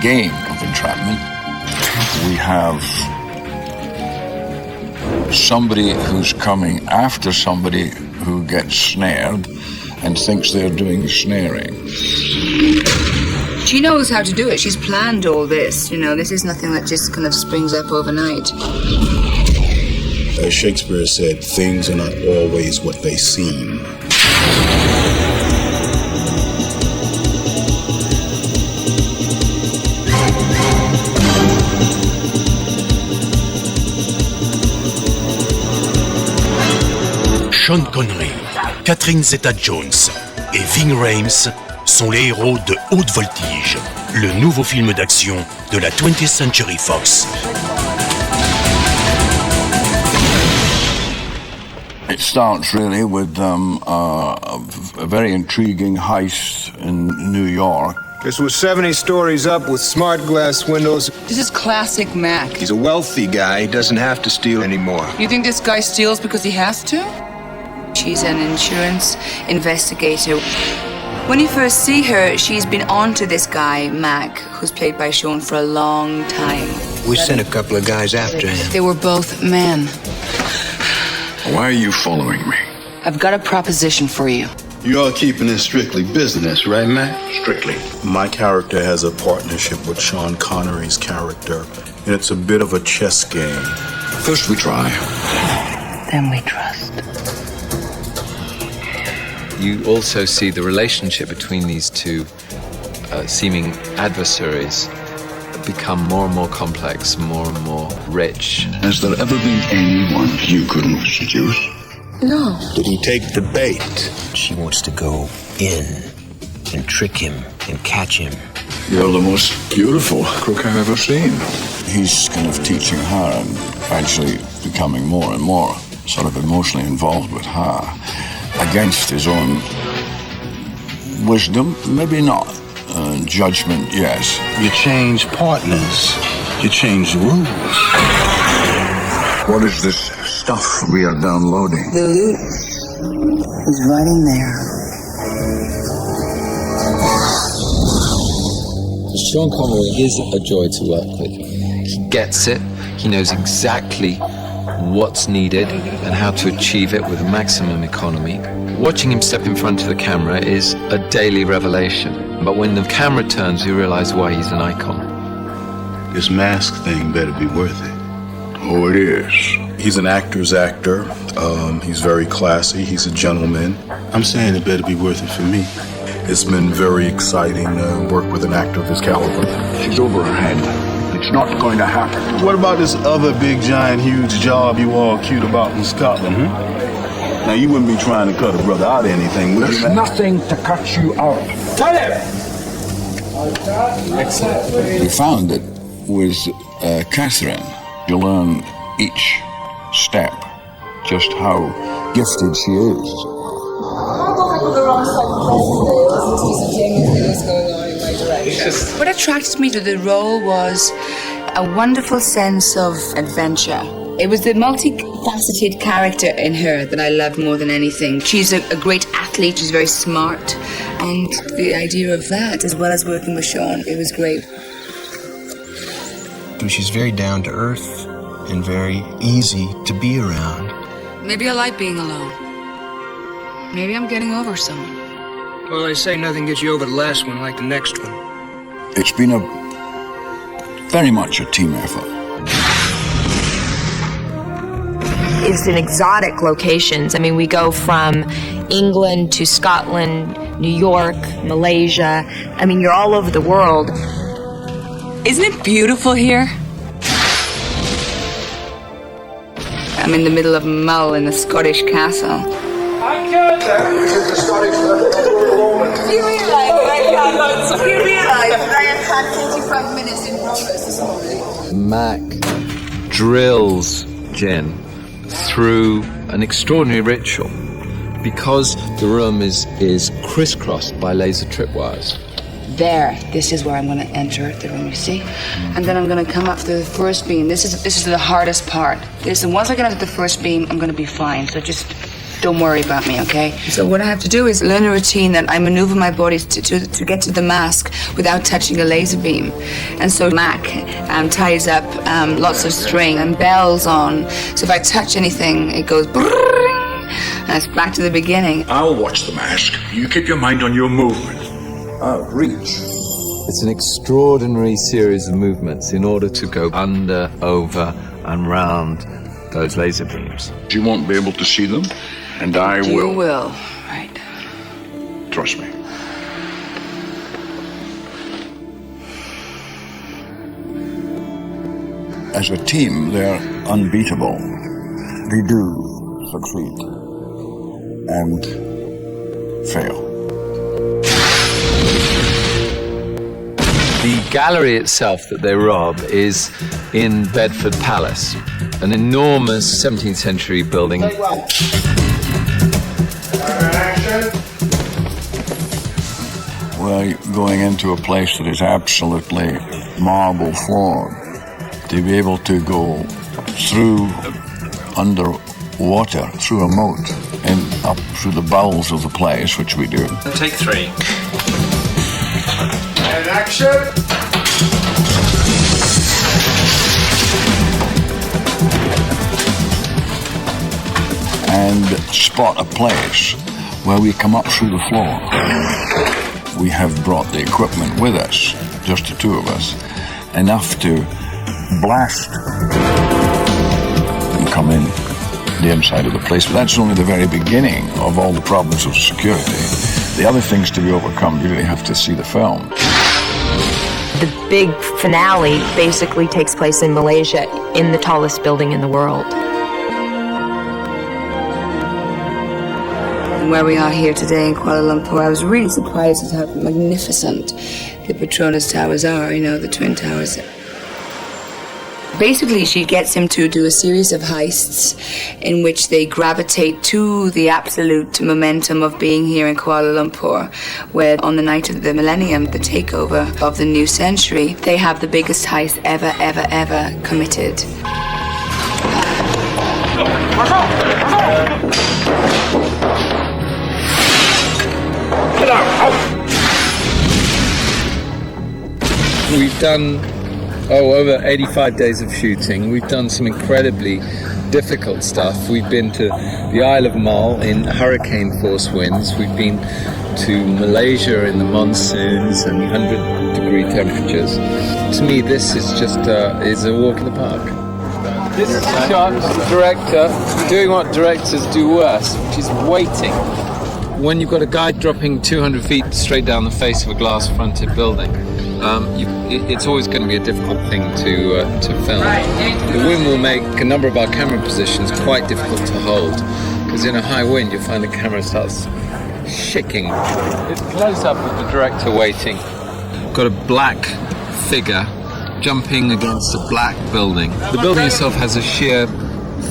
game of entrapment. We have somebody who's coming after somebody who gets snared and thinks they're doing the snaring. She knows how to do it. She's planned all this. You know, this is nothing that just kind of springs up overnight. As Shakespeare said, things are not always what they seem. Sean Connery, Catherine Zeta-Jones et Ving Rhames sont les héros de Haute Voltige, le nouveau film d'action de la 20th Century Fox. It starts really with a very intriguing heist in New York. This was 70 stories up with smart glass windows. This is classic Mac. He's a wealthy guy. He doesn't have to steal anymore. You think this guy steals because he has to? She's an insurance investigator. When you first see her, she's been onto this guy, Mac, who's played by Sean for a long time. We sent a couple of guys after him. They were both men. Why are you following me? I've got a proposition for you. You are keeping it strictly business, right, Mac? Strictly. My character has a partnership with Sean Connery's character, and it's a bit of a chess game. First we try. Then we trust. You also see the relationship between these two seeming adversaries become more and more complex, more and more rich. Has there ever been anyone you couldn't seduce? No. Did he take the bait? She wants to go in and trick him and catch him. You're the most beautiful crook I've ever seen. He's kind of teaching her and actually becoming more and more sort of emotionally involved with her. Against his own wisdom, maybe not. Judgment, yes. You change partners. You change rules. What is this stuff we are downloading? The loot is right in there. Sean Connery is a joy to work with. He gets it. He knows exactly what's needed and how to achieve it with maximum economy. Watching him step in front of the camera is a daily revelation. But when the camera turns, you realize why he's an icon. This mask thing better be worth it. Oh, it is. He's an actor's actor. He's very classy. He's a gentleman. I'm saying it better be worth it for me. It's been very exciting to work with an actor of his caliber. She's over her head. It's not going to happen. What about this other big, giant, huge job you all cute about in Scotland, Now, you wouldn't be trying to cut a brother out of anything, would you? There's nothing to cut you out. Excellent. We found that with Catherine, you learn each step just how gifted she is. What attracted me to the role was a wonderful sense of adventure. It was the multifaceted character in her that I loved more than anything. She's a great athlete, she's very smart, and the idea of that, as well as working with Sean, it was great. She's very down to earth and very easy to be around. Maybe I like being alone. Maybe I'm getting over someone. Well, they say nothing gets you over the last one like the next one. It's been very much a team effort. It's in exotic locations. I mean, we go from England to Scotland, New York, Malaysia. I mean, you're all over the world. Isn't it beautiful here? I'm in the middle of Mull in a Scottish castle. I can't. You realize that I have had 45 minutes in progress this morning? Mac drills Jen through an extraordinary ritual because the room is crisscrossed by laser tripwires. There, this is where I'm going to enter the room, you see? And then I'm going to come up to the first beam. This is the hardest part. Once I get onto the first beam, I'm going to be fine. So just Don't worry about me, okay? So what I have to do is learn a routine that I maneuver my body to get to the mask without touching a laser beam. And so Mac ties up lots of string and bells on. So if I touch anything, it goes brrrr, and it's back to the beginning. I'll watch the mask. You keep your mind on your movement. Reach. It's an extraordinary series of movements in order to go under, over, and round those laser beams. You won't be able to see them, and I will. You will, right. Trust me. As a team, they're unbeatable. They do succeed and fail. The gallery itself that they rob is in Bedford Palace, an enormous 17th century building. Well, going into a place that is absolutely marble floored, to be able to go through underwater, through a moat, and up through the bowels of the place, which we do. Take 3. And action! And spot a place where we come up through the floor. We have brought the equipment with us, just the two of us, enough to blast and come in the inside of the place. But that's only the very beginning of all the problems of security. The other things to be overcome, you really have to see the film. The big finale basically takes place in Malaysia, in the tallest building in the world. And where we are here today in Kuala Lumpur, I was really surprised at how magnificent the Petronas Towers are, you know, the Twin Towers. Basically, she gets him to do a series of heists in which they gravitate to the absolute momentum of being here in Kuala Lumpur, where on the night of the millennium, the takeover of the new century, they have the biggest heist ever committed. We've done over 85 days of shooting. We've done some incredibly difficult stuff. We've been to the Isle of Mull in hurricane force winds. We've been to Malaysia in the monsoons and 100-degree temperatures. To me, this is just is a walk in the park. This is a shot of the director doing what directors do worst, which is waiting. When you've got a guy dropping 200 feet straight down the face of a glass-fronted building, it's always going to be a difficult thing to film. The wind will make a number of our camera positions quite difficult to hold, because in a high wind you'll find the camera starts shaking. It's close up of the director waiting. Got a black figure jumping against a black building. The building itself has a sheer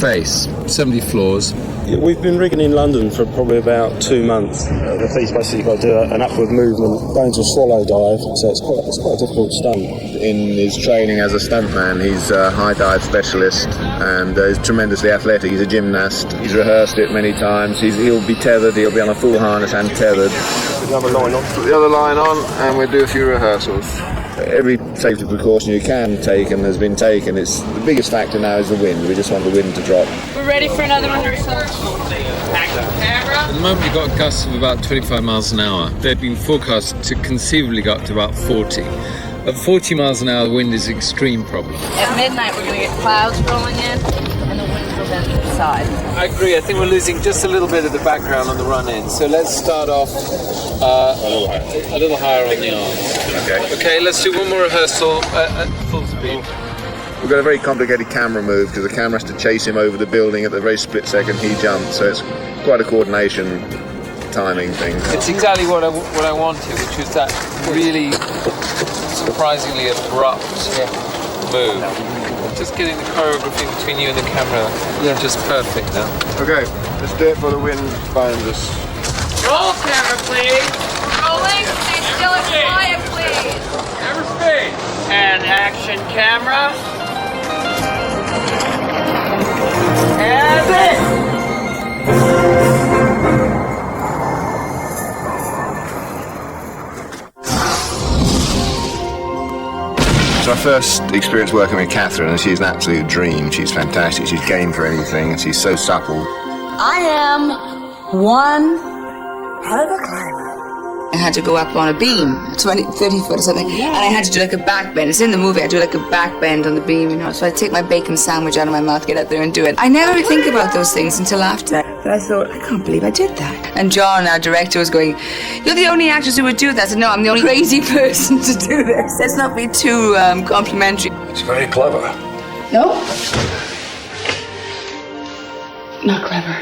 face, 70 floors. We've been rigging in London for probably about 2 months. The thief's basically got to do an upward movement, go into a swallow dive, so it's quite a difficult stunt. In his training as a stuntman, he's a high dive specialist and is tremendously athletic. He's a gymnast. He's rehearsed it many times. He'll be tethered, he'll be on a full harness and tethered. Put the other line on. Put the other line on and we'll do a few rehearsals. Every safety precaution you can take and has been taken. It's the biggest factor now is the wind. We just want the wind to drop. We're ready for another rehearsal. At the moment you've got gusts of about 25 miles an hour. They've been forecast to conceivably go up to about 40. At 40 miles an hour, the wind is an extreme problem. At midnight, we're going to get clouds rolling in, and the wind will then subside. I agree. I think we're losing just a little bit of the background on the run-in. So let's start off a little higher on the arms. Okay, let's do one more rehearsal at full speed. We've got a very complicated camera move because the camera has to chase him over the building at the very split second he jumps. So it's quite a coordination timing thing. It's exactly what I wanted, which was that really surprisingly abrupt move. Just getting the choreography between you and the camera just perfect now. Okay, let's do it for the wind finds us. Roll camera, please. Rolling. Stay still and quiet, please. Camera speed. And action camera. And it. It's my first experience working with Catherine, and she's an absolute dream. She's fantastic. She's game for anything, and she's so supple. I am one hell of a climber. I had to go up on a beam, 30 foot or something, and I had to do like a back bend. It's in the movie, I do like a back bend on the beam, you know, so I take my bacon sandwich out of my mouth, get up there and do it. I never really think about those things until after. But I thought, I can't believe I did that. And John, our director, was going, you're the only actress who would do that. I said, no, I'm the only crazy person to do this. Let's not be too complimentary. It's very clever. No? Not clever.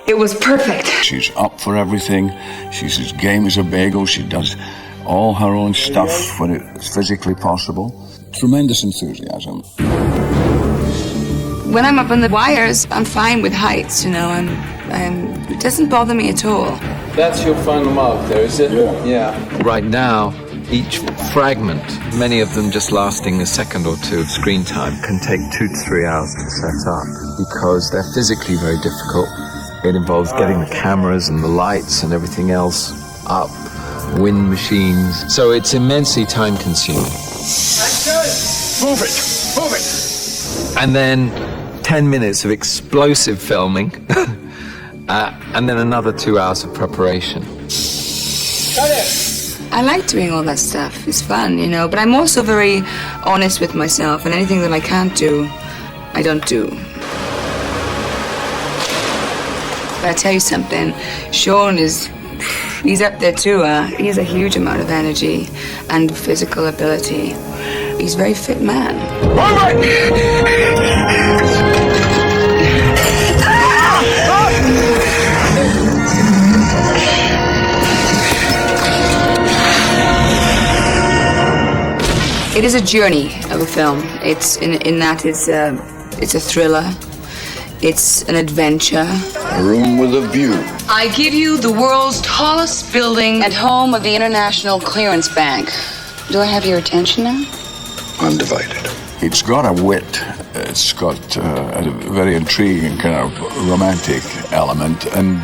It was perfect. She's up for everything. She's as game as a bagel. She does all her own stuff when it's physically possible. Tremendous enthusiasm. When I'm up on the wires, I'm fine with heights, you know. It doesn't bother me at all. That's your final mark there, is it? Yeah. Right now, each fragment, many of them just lasting a second or two of screen time, can take 2 to 3 hours to set up because they're physically very difficult. It involves getting the cameras and the lights and everything else up, wind machines. So it's immensely time consuming. Move it! Move it! And then 10 minutes of explosive filming, and then another 2 hours of preparation. I like doing all that stuff. It's fun, you know, but I'm also very honest with myself, and anything that I can't do, I don't do. But I tell you something, Sean he's up there too. He has a huge amount of energy and physical ability. He's a very fit man. It is a journey of a film. It's in that it's a thriller. It's an adventure. A room with a view. I give you the world's tallest building and home of the International Clearance Bank. Do I have your attention now? Undivided. It's got a wit. It's got a very intriguing kind of romantic element, and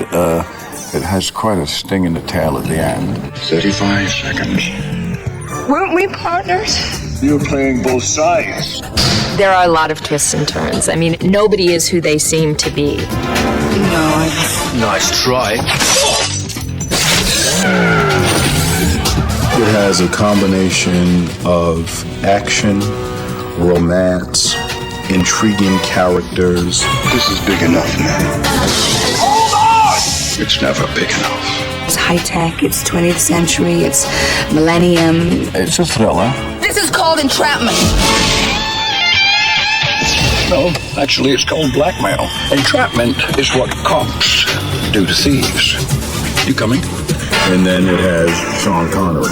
it has quite a sting in the tail at the end. 35 seconds. Weren't we partners? You're playing both sides. There are a lot of twists and turns. I mean, nobody is who they seem to be. Nice try. It has a combination of action, romance, intriguing characters. This is big enough now. Hold on! It's never big enough. It's high-tech, it's 20th century, it's millennium. It's a thriller. This is called entrapment. No, actually it's called blackmail. Entrapment is what cops do to thieves. You coming? And then it has Sean Connery.